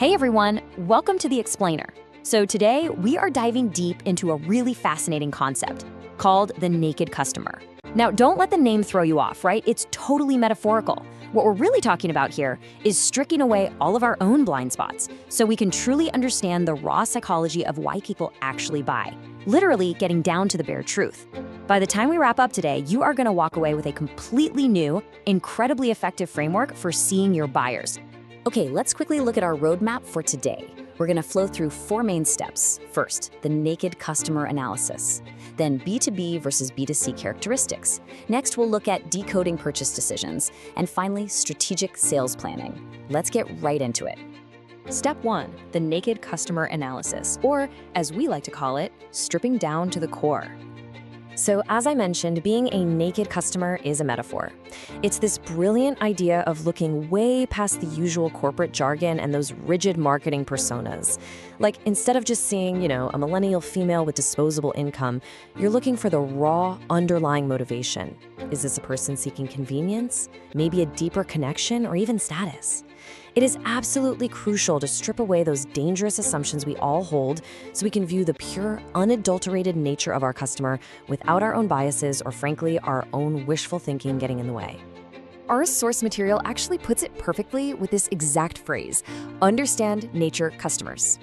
Hey everyone, welcome to The Explainer. So today we are diving deep into a really fascinating concept called the naked customer. Now, don't let the name throw you off, right? It's totally metaphorical. What we're really talking about here is stripping away all of our own blind spots so we can truly understand the raw psychology of why people actually buy, literally getting down to the bare truth. By the time we wrap up today, you are going to walk away with a completely new, incredibly effective framework for seeing your buyers. Okay, let's quickly look at our roadmap for today. We're going to flow through four main steps. First, the naked customer analysis. Then B2B versus B2C characteristics. Next, we'll look at decoding purchase decisions. And finally, strategic sales planning. Let's get right into it. Step 1, the naked customer analysis, or as we like to call it, stripping down to the core. So as I mentioned, being a naked customer is a metaphor. It's this brilliant idea of looking way past the usual corporate jargon and those rigid marketing personas. Like, instead of just seeing, a millennial female with disposable income, you're looking for the raw, underlying motivation. Is this a person seeking convenience? Maybe a deeper connection or even status? It is absolutely crucial to strip away those dangerous assumptions we all hold so we can view the pure, unadulterated nature of our customer without our own biases or, frankly, our own wishful thinking getting in the way. Our source material actually puts it perfectly with this exact phrase, understand nature customers.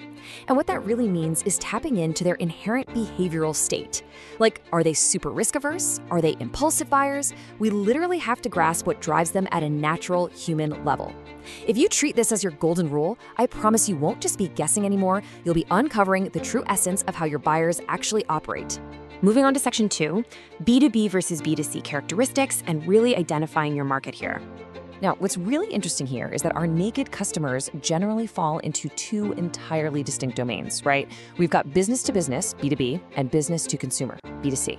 And what that really means is tapping into their inherent behavioral state. Like, are they super risk averse? Are they impulsive buyers? We literally have to grasp what drives them at a natural human level. If you treat this as your golden rule, I promise you won't just be guessing anymore, you'll be uncovering the true essence of how your buyers actually operate. Moving on to section 2, B2B versus B2C characteristics and really identifying your market here. Now, what's really interesting here is that our naked customers generally fall into two entirely distinct domains, right? We've got business to business, B2B, and business to consumer, B2C.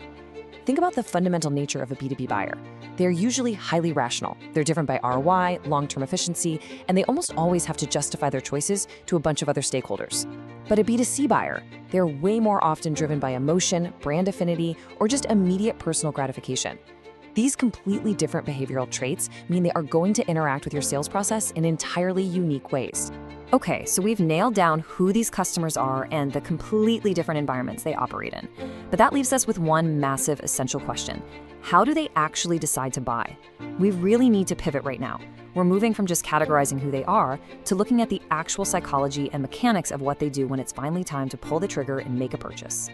Think about the fundamental nature of a B2B buyer. They're usually highly rational. They're driven by ROI, long-term efficiency, and they almost always have to justify their choices to a bunch of other stakeholders. But a B2C buyer, they're way more often driven by emotion, brand affinity, or just immediate personal gratification. These completely different behavioral traits mean they are going to interact with your sales process in entirely unique ways. Okay, so we've nailed down who these customers are and the completely different environments they operate in. But that leaves us with one massive essential question. How do they actually decide to buy? We really need to pivot right now. We're moving from just categorizing who they are to looking at the actual psychology and mechanics of what they do when it's finally time to pull the trigger and make a purchase.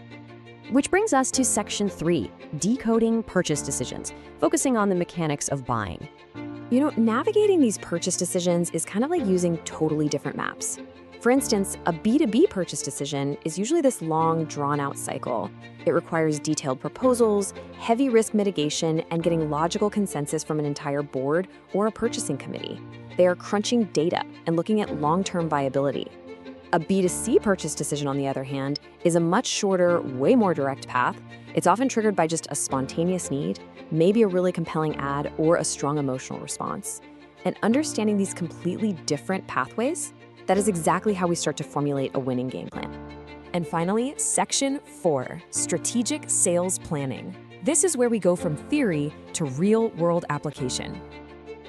Which brings us to section 3, decoding purchase decisions, focusing on the mechanics of buying. Navigating these purchase decisions is kind of like using totally different maps. For instance, a B2B purchase decision is usually this long, drawn-out cycle. It requires detailed proposals, heavy risk mitigation, and getting logical consensus from an entire board or a purchasing committee. They are crunching data and looking at long-term viability. A B2C purchase decision, on the other hand, is a much shorter, way more direct path. It's often triggered by just a spontaneous need, maybe a really compelling ad, or a strong emotional response. And understanding these completely different pathways, that is exactly how we start to formulate a winning game plan. And finally, section 4, strategic sales planning. This is where we go from theory to real-world application.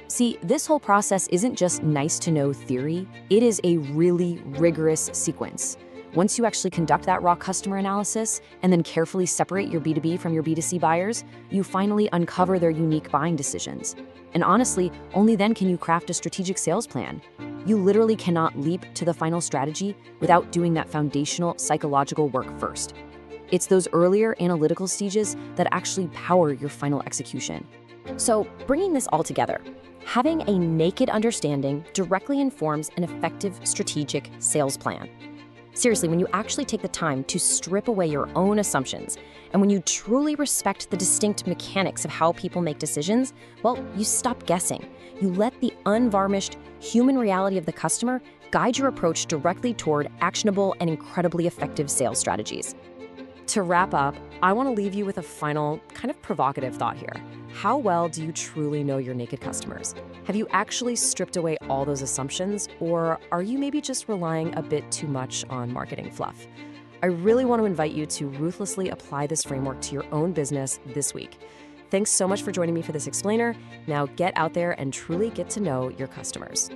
See, this whole process isn't just nice-to-know theory, it is a really rigorous sequence. Once you actually conduct that raw customer analysis and then carefully separate your B2B from your B2C buyers, you finally uncover their unique buying decisions. And honestly, only then can you craft a strategic sales plan. You literally cannot leap to the final strategy without doing that foundational psychological work first. It's those earlier analytical stages that actually power your final execution. So, bringing this all together, having a naked understanding directly informs an effective strategic sales plan. Seriously, when you actually take the time to strip away your own assumptions, and when you truly respect the distinct mechanics of how people make decisions, well, you stop guessing. You let the unvarnished human reality of the customer guide your approach directly toward actionable and incredibly effective sales strategies. To wrap up, I want to leave you with a final, kind of provocative thought here. How well do you truly know your naked customers? Have you actually stripped away all those assumptions, or are you maybe just relying a bit too much on marketing fluff? I really want to invite you to ruthlessly apply this framework to your own business this week. Thanks so much for joining me for this explainer. Now get out there and truly get to know your customers.